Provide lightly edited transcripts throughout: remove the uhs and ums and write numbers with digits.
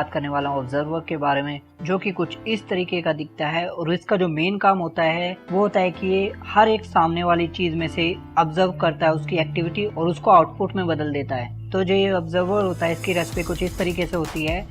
बात करने वाला हूँ ऑब्जर्वर के बारे में, जो कि कुछ इस तरीके का दिखता है और इसका जो मेन काम होता है वो होता है कि ये हर एक सामने वाली चीज में से ऑब्जर्व करता है उसकी एक्टिविटी और उसको आउटपुट में बदल देता है। तो जो ये ऑब्जर्वर होता है इसकी रेसिपी कुछ इस तरीके से होती है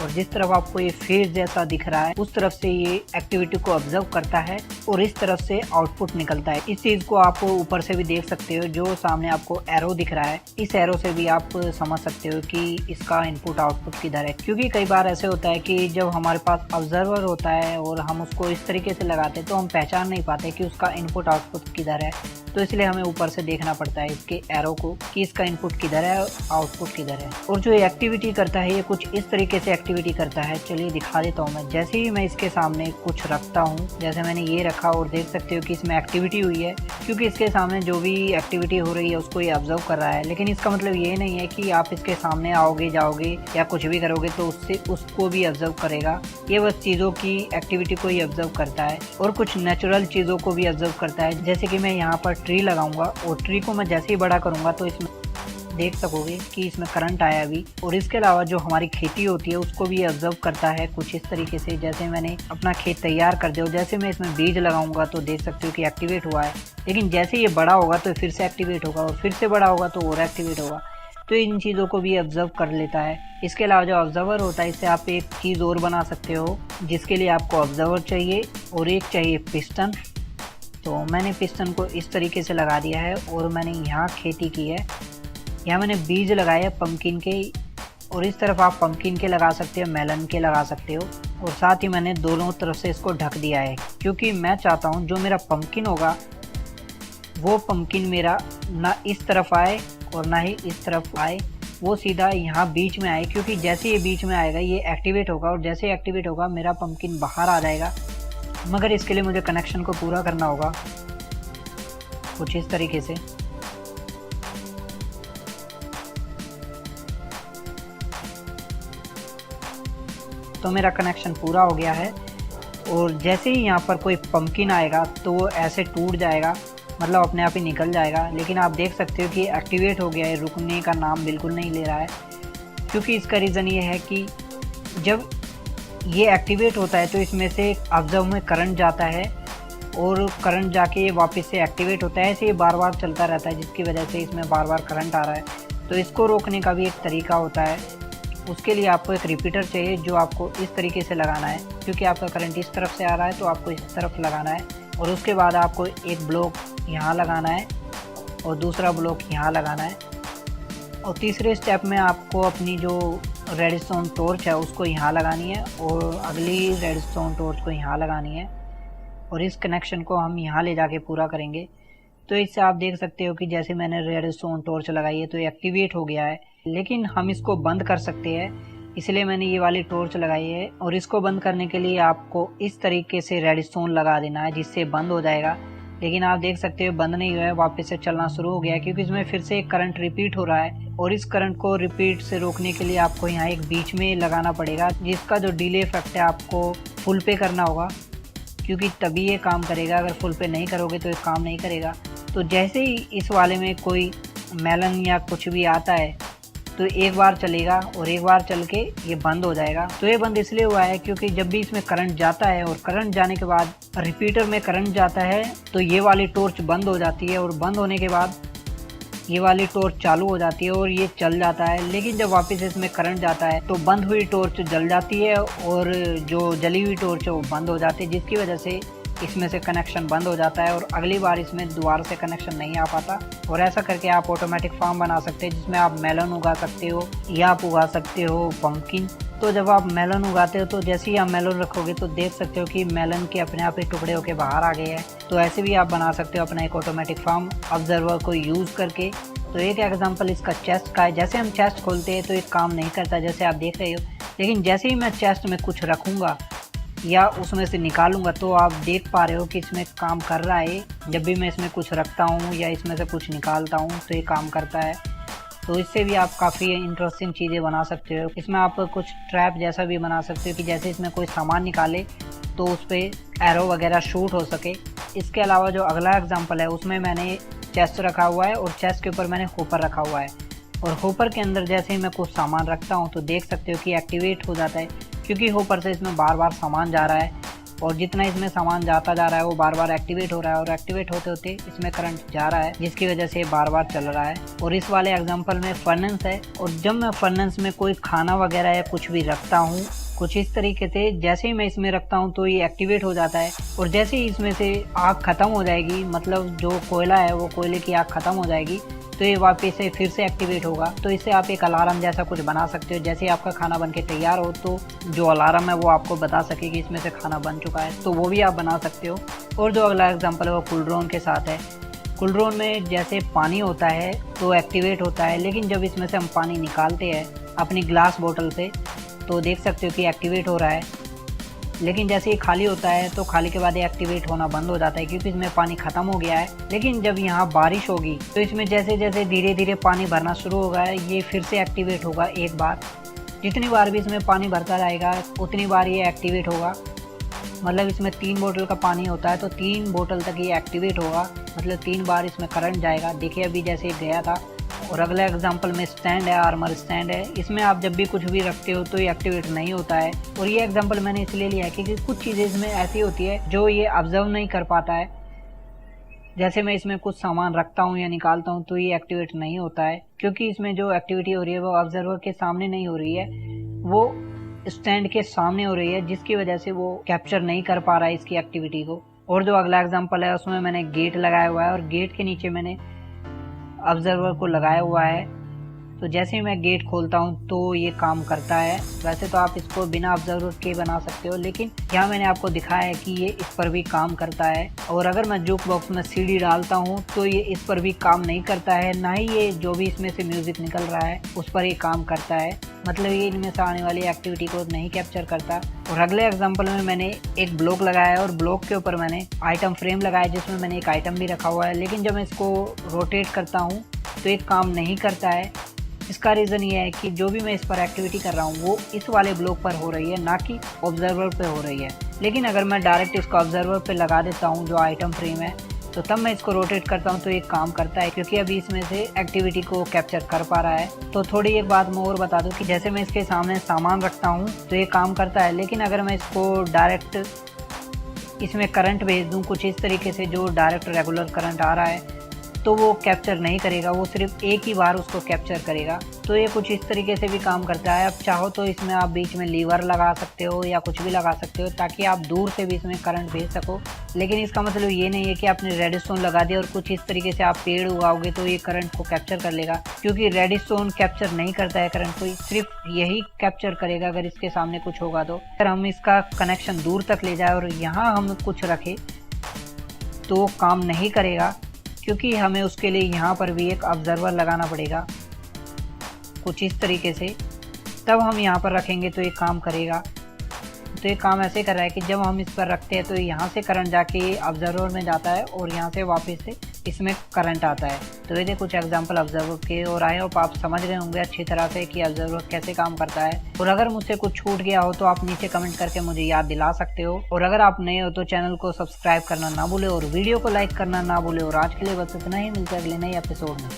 और जिस तरफ आपको ये फेस जैसा दिख रहा है उस तरफ से ये एक्टिविटी को ऑब्जर्व करता है और इस तरफ से आउटपुट निकलता है। इस चीज को आप ऊपर से भी देख सकते हो, जो सामने आपको एरो दिख रहा है इस एरो से भी आप समझ सकते हो कि इसका इनपुट आउटपुट किधर है। क्योंकि कई बार ऐसे होता है कि जब हमारे पास ऑब्जर्वर होता है और हम उसको इस तरीके से लगाते हैं तो हम पहचान नहीं पाते कि उसका इनपुट आउटपुट किधर है, तो इसलिए हमें ऊपर से देखना पड़ता है इसके एरो को कि इसका इनपुट किधर है और आउटपुट किधर है। और जो ये एक्टिविटी करता है ये कुछ इस तरीके से एक्टिविटी करता है। चलिए दिखा देता हूँ मैं। जैसे ही मैं इसके सामने कुछ रखता हूँ, जैसे मैंने ये रखा और देख सकते हो कि इसमें एक्टिविटी हुई है, क्योंकि इसके सामने जो भी एक्टिविटी हो रही है उसको ये ऑब्जर्व कर रहा है। लेकिन इसका मतलब ये नहीं है कि आप इसके सामने आओगे जाओगे या कुछ भी करोगे तो उससे उसको भी ऑब्जर्व करेगा। ये बस चीज़ों की एक्टिविटी को ही ऑब्जर्व करता है और कुछ नेचुरल चीज़ों को भी ऑब्जर्व करता है। जैसे कि मैं यहाँ पर ट्री लगाऊंगा और ट्री को मैं जैसे ही बड़ा करूंगा तो इसमें देख सकोगे कि इसमें करंट आया अभी। और इसके अलावा जो हमारी खेती होती है उसको भी ऑब्जर्व करता है कुछ इस तरीके से। जैसे मैंने अपना खेत तैयार कर दिया, जैसे मैं इसमें बीज लगाऊंगा तो देख सकते हो कि एक्टिवेट हुआ है। लेकिन जैसे ये बड़ा होगा तो फिर से एक्टिवेट होगा और फिर से बड़ा होगा तो और एक्टिवेट होगा। तो इन चीज़ों को भी ऑब्जर्व कर लेता है। इसके अलावा जो ऑब्जर्वर होता है इससे आप एक चीज़ और बना सकते हो, जिसके लिए आपको ऑब्जर्वर चाहिए और एक चाहिए पिस्टन। तो मैंने पिस्टन को इस तरीके से लगा दिया है और मैंने यहाँ खेती की है। यहाँ मैंने बीज लगाए हैं पंपकिन के और इस तरफ आप पंपकिन के लगा सकते हो, मेलन के लगा सकते हो। और साथ ही मैंने दोनों तरफ से इसको ढक दिया है, क्योंकि मैं चाहता हूँ जो मेरा पंपकिन होगा वो पंपकिन मेरा ना इस तरफ आए और ना ही इस तरफ आए, वो सीधा यहाँ बीच में आए। क्योंकि जैसे ये बीच में आएगा ये एक्टिवेट होगा और जैसे एक्टिवेट होगा मेरा पंपकिन बाहर आ जाएगा। मगर इसके लिए मुझे कनेक्शन को पूरा करना होगा कुछ इस तरीके से। तो मेरा कनेक्शन पूरा हो गया है और जैसे ही यहाँ पर कोई पंपकिन आएगा तो वो ऐसे टूट जाएगा, मतलब अपने आप ही निकल जाएगा। लेकिन आप देख सकते हो कि एक्टिवेट हो गया है, रुकने का नाम बिल्कुल नहीं ले रहा है। क्योंकि इसका रीज़न ये है कि जब ये एक्टिवेट होता है तो इसमें से ऑब्जर्व में करंट जाता है और करंट जाके ये वापस से एक्टिवेट होता है। ऐसे ये बार बार चलता रहता है, जिसकी वजह से इसमें बार बार करंट आ रहा है। तो इसको रोकने का भी एक तरीका होता है। उसके लिए आपको एक रिपीटर चाहिए जो आपको इस तरीके से लगाना है। क्योंकि आपका करंट इस तरफ से आ रहा है तो आपको इस तरफ लगाना है और उसके बाद आपको एक ब्लॉक यहाँ लगाना है और दूसरा ब्लॉक यहाँ लगाना है। और तीसरे स्टेप में आपको अपनी जो रेडस्टोन टॉर्च है उसको यहाँ लगानी है और अगली रेडस्टोन टॉर्च को यहाँ लगानी है और इस कनेक्शन को हम यहाँ ले जाके पूरा करेंगे। तो इससे आप देख सकते हो कि जैसे मैंने रेडस्टोन टॉर्च लगाई है तो ये एक्टिवेट हो गया है। लेकिन हम इसको बंद कर सकते हैं, इसलिए मैंने ये वाली टॉर्च लगाई है। और इसको बंद करने के लिए आपको इस तरीके से रेडस्टोन लगा देना है जिससे बंद हो जाएगा। लेकिन आप देख सकते हो बंद नहीं हुआ है, वापस से चलना शुरू हो गया है, क्योंकि इसमें फिर से एक करंट रिपीट हो रहा है। और इस करंट को रिपीट से रोकने के लिए आपको यहाँ एक बीच में लगाना पड़ेगा, जिसका जो डिले इफेक्ट है आपको फुल पे करना होगा, क्योंकि तभी ये काम करेगा। अगर फुल पे नहीं करोगे तो ये काम नहीं करेगा। तो जैसे ही इस वाले में कोई मेलन या कुछ भी आता है तो एक बार चलेगा और एक बार चल के ये बंद हो जाएगा। तो ये बंद इसलिए हुआ है क्योंकि जब भी इसमें करंट जाता है और करंट जाने के बाद रिपीटर में करंट जाता है तो ये वाली टॉर्च बंद हो जाती है और बंद होने के बाद ये वाली टॉर्च चालू हो जाती है और ये चल जाता है। लेकिन जब वापस इसमें करंट जाता है तो बंद हुई टॉर्च जल जाती है और जो जली हुई टॉर्च है वो बंद हो जाती है, जिसकी वजह से इसमें से कनेक्शन बंद हो जाता है और अगली बार इसमें दोबारा से कनेक्शन नहीं आ पाता। और ऐसा करके आप ऑटोमेटिक फार्म बना सकते हैं जिसमें आप मेलन उगा सकते हो या आप उगा सकते हो पंपकिन। तो जब आप मेलन उगाते हो तो जैसे ही आप मेलन रखोगे तो देख सकते हो कि मेलन के अपने आप ही टुकड़े होके बाहर आ गए हैं। तो ऐसे भी आप बना सकते हो अपना एक ऑटोमेटिक फार्म ऑब्जर्वर को यूज़ करके। तो एक एग्जांपल इसका चेस्ट का है। जैसे हम चेस्ट खोलते हैं तो एक काम नहीं करता जैसे आप देख रहे हो, लेकिन जैसे ही मैं चेस्ट में कुछ रखूँगा या उसमें से निकालूंगा तो आप देख पा रहे हो कि इसमें काम कर रहा है। जब भी मैं इसमें कुछ रखता हूँ या इसमें से कुछ निकालता हूँ तो ये काम करता है। तो इससे भी आप काफ़ी इंटरेस्टिंग चीज़ें बना सकते हो। इसमें आप कुछ ट्रैप जैसा भी बना सकते हो कि जैसे इसमें कोई सामान निकाले तो उस पर एरो वगैरह शूट हो सके। इसके अलावा जो अगला एग्जांपल है उसमें मैंने चेस्ट रखा हुआ है और चेस्ट के ऊपर मैंने होपर रखा हुआ है। और होपर के अंदर जैसे ही मैं कुछ सामान रखता हूँ तो देख सकते हो कि एक्टिवेट हो जाता है, क्योंकि होपर से इसमें बार बार सामान जा रहा है और जितना इसमें सामान जाता जा रहा है वो बार बार एक्टिवेट हो रहा है और एक्टिवेट होते होते इसमें करंट जा रहा है, जिसकी वजह से बार बार चल रहा है। और इस वाले एग्जांपल में फर्नेस है, और जब मैं फर्नेस में कोई खाना वगैरह या कुछ भी रखता हूँ कुछ इस तरीके से, जैसे ही मैं इसमें रखता हूँ तो ये एक्टिवेट हो जाता है और जैसे ही इसमें से आग खत्म हो जाएगी, मतलब जो कोयला है वो कोयले की आग खत्म हो जाएगी, तो ये वापस से फिर से एक्टिवेट होगा। तो इससे आप एक अलार्म जैसा कुछ बना सकते हो, जैसे आपका खाना बन के तैयार हो तो जो अलार्म है वो आपको बता सके कि इसमें से खाना बन चुका है, तो वो भी आप बना सकते हो। और जो अगला एग्जांपल है वो कूलड्रोन के साथ है। कूलड्रोन में जैसे पानी होता है तो एक्टिवेट होता है, लेकिन जब इसमें से हम पानी निकालते हैं अपनी ग्लास बोतल से तो देख सकते हो कि एक्टिवेट हो रहा है, लेकिन जैसे ये खाली होता है तो खाली के बाद ये एक्टिवेट होना बंद हो जाता है, क्योंकि इसमें पानी खत्म हो गया है। लेकिन जब यहाँ बारिश होगी तो इसमें जैसे जैसे धीरे धीरे पानी भरना शुरू होगा ये फिर से एक्टिवेट होगा एक बार। जितनी बार भी इसमें पानी भरता जाएगा उतनी बार ये एक्टिवेट होगा। मतलब इसमें 3 बोतल का पानी होता है तो 3 बोतल तक ये एक्टिवेट होगा, मतलब 3 बार इसमें करंट जाएगा। देखिए अभी जैसे गया था। और अगला एग्जांपल में स्टैंड है, आर्मर स्टैंड है। इसमें आप जब भी कुछ भी रखते हो तो ये एक्टिवेट नहीं होता है। और ये एग्जांपल मैंने इसलिए लिया है क्योंकि कुछ चीज़ें इसमें ऐसी होती है जो ये ऑब्जर्व नहीं कर पाता है। जैसे मैं इसमें कुछ सामान रखता हूँ या निकालता हूँ तो ये एक्टिवेट नहीं होता है, क्योंकि इसमें जो एक्टिविटी हो रही है वो ऑब्जर्वर के सामने नहीं हो रही है, वो स्टैंड के सामने हो रही है, जिसकी वजह से वो कैप्चर नहीं कर पा रहा है इसकी एक्टिविटी को। और जो अगला एग्जांपल है उसमें मैंने गेट लगाया हुआ है और गेट के नीचे मैंने ऑब्जर्वर को लगाया हुआ है। तो जैसे ही मैं गेट खोलता हूँ तो ये काम करता है। वैसे तो आप इसको बिना ऑब्जर्वर के बना सकते हो, लेकिन यहाँ मैंने आपको दिखाया है कि ये इस पर भी काम करता है। और अगर मैं जूक बॉक्स में सीडी डालता हूँ तो ये इस पर भी काम नहीं करता है, ना ही ये जो भी इसमें से म्यूजिक निकल रहा है उस पर ये काम करता है। मतलब ये इनमें से आने वाली एक्टिविटी को नहीं कैप्चर करता। और अगले एग्जांपल में मैंने एक ब्लॉक लगाया है और ब्लॉक के ऊपर मैंने आइटम फ्रेम लगाया जिसमें मैंने एक आइटम भी रखा हुआ है, लेकिन जब मैं इसको रोटेट करता हूँ तो ये काम नहीं करता है। इसका रीज़न ये है कि जो भी मैं इस पर एक्टिविटी कर रहा हूँ वो इस वाले ब्लॉक पर हो रही है, ना कि ऑब्जर्वर पे हो रही है। लेकिन अगर मैं डायरेक्ट इसको ऑब्जर्वर पे लगा देता हूँ जो आइटम फ्रेम है, तो तब मैं इसको रोटेट करता हूँ तो ये काम करता है, क्योंकि अभी इसमें से एक्टिविटी को कैप्चर कर पा रहा है। तो थोड़ी एक बात मैं और बता दूँ कि जैसे मैं इसके सामने सामान रखता हूँ तो ये काम करता है, लेकिन अगर मैं इसको डायरेक्ट इसमें करंट भेज दूँ कुछ इस तरीके से जो डायरेक्ट रेगुलर करंट आ रहा है तो वो कैप्चर नहीं करेगा, वो सिर्फ एक ही बार उसको कैप्चर करेगा। तो ये कुछ इस तरीके से भी काम करता है। आप चाहो तो इसमें आप बीच में लीवर लगा सकते हो या कुछ भी लगा सकते हो ताकि आप दूर से भी इसमें करंट भेज सको। लेकिन इसका मतलब ये नहीं है कि आपने रेडस्टोन लगा दिया और कुछ इस तरीके से आप पेड़ उगाओगे तो ये करंट को कैप्चर कर लेगा, क्योंकि रेडस्टोन कैप्चर नहीं करता है करंट को, सिर्फ यही कैप्चर करेगा अगर इसके सामने कुछ होगा तो। अगर हम इसका कनेक्शन दूर तक ले जाए और यहाँ हम कुछ रखें तो काम नहीं करेगा, क्योंकि हमें उसके लिए यहाँ पर भी एक ऑब्जर्वर लगाना पड़ेगा कुछ इस तरीके से, तब हम यहाँ पर रखेंगे तो ये काम करेगा। तो ये काम ऐसे कर रहा है कि जब हम इस पर रखते हैं तो यहाँ से करंट जाके ऑब्जर्वर में जाता है और यहाँ से वापस से इसमें करंट आता है। तो ये थे कुछ एग्जांपल ऑब्जर्वर के, और आई होप आप समझ गए होंगे अच्छी तरह से कि ऑब्जर्वर कैसे काम करता है। और अगर मुझसे कुछ छूट गया हो तो आप नीचे कमेंट करके मुझे याद दिला सकते हो। और अगर आप नए हो तो चैनल को सब्सक्राइब करना ना भूले और वीडियो को लाइक करना ना भूले। और आज के लिए बस इतना ही, मिलते हैं अगले नए एपिसोड में।